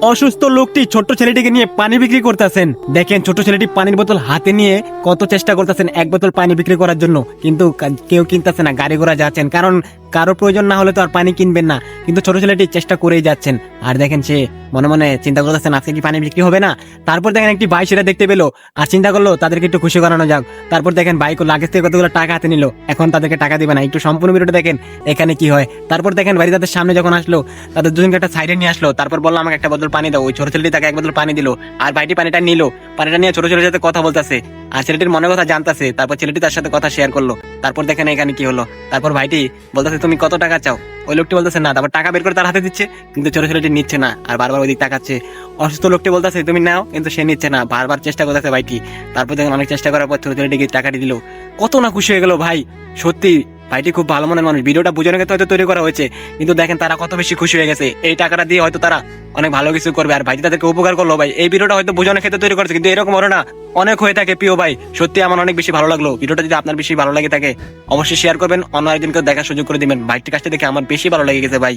অসুস্থ লোকটি ছোট্ট ছেলেটিকে নিয়ে পানি বিক্রি করতেছেন। দেখেন ছোট ছেলেটি পানির বোতল হাতে নিয়ে কত চেষ্টা করতেছেন এক বোতল পানি বিক্রি করার জন্য, কিন্তু কেউ কিনতেছে না, গাড়ি ঘোড়া যাচ্ছেন, কারণ কারো প্রয়োজন না হলে তো আর পানি কিনবেন না, কিন্তু ছোট ছেলেটি চেষ্টা করেই যাচ্ছেন। আর দেখেন সে মনে মনে চিন্তা করতেছেন আজকে কি পানি বিক্রি হবে না। তারপর দেখেন একটি ভাই সেটা দেখতে পেলো আর চিন্তা করলো তাদেরকে একটু খুশি করানো যাক। তারপর দেখেন বাইক লাগেজ থেকে কতগুলো টাকা হাতে নিল, এখন তাদেরকে টাকা দিবে না। একটু সম্পূর্ণ ভিডিওটা দেখেন এখানে কি হয়। তারপর দেখেন বাড়ি তাদের সামনে যখন আসলো, তাদের দুজনকে একটা সাইডে নিয়ে আসলো, তারপর বললো আমাকে একটা বোতল পানি দাও। ওই ছোট ছেলেটি তাকে এক বোতল পানি দিল, আর ভাইটি পানিটা নিল, পানিটা নিয়ে ছোট ছেলের সাথে কথা বলতেছে, আর ছেলেটির মনের কথা জানতেছে। তারপর ছেলেটি তার সাথে কথা শেয়ার করলো। তারপর দেখেন এখানে কি হলো, তারপর ভাইটি বলতেছে তুমি কত টাকা চাও। ওই লোকটি বলতেছে না, তারপর টাকা বের করে তার হাতে দিচ্ছে, কিন্তু ছোট ছেলেটি নিচ্ছে না, আর বারবার ওই দিক তাকাচ্ছে। অসুস্থ লোকটি বলতেছে তুমি নাও, কিন্তু সে নিচ্ছে না, বারবার চেষ্টা করতেছে ভাইটি। তারপর দেখেন অনেক চেষ্টা করার পর ছোট ছেলেটিকে টাকাটি দিল। কত না খুশি হয়ে গেল ভাই, সত্যি ভাইটি খুব ভালো মনের মানুষ। ভিডিওটা বুঝানোর ক্ষেত্রে হয়তো তৈরি করা হয়েছে, কিন্তু দেখেন তারা কত বেশি খুশি হয়ে গেছে। এই টাকাটা দিয়ে হয়তো তারা অনেক ভালো কিছু করবে, আর ভাইটি তাদেরকে উপকার করলো। ভাই এই ভিডিওটা হয়তো বোঝানোর ক্ষেত্রে তৈরি করেছে, কিন্তু এরকম ঘটনা অনেক হয়ে থাকে প্রিয় ভাই। সত্যি আমার অনেক বেশি ভালো লাগলো। ভিডিওটা যদি আপনার বেশি ভালো লাগে থাকে অবশ্যই শেয়ার করবেন, অন্য একজনকে দেখার সুযোগ করে দিবেন। ভাইটির কাছে দেখে আমার বেশি ভালো লেগে গেছে ভাই।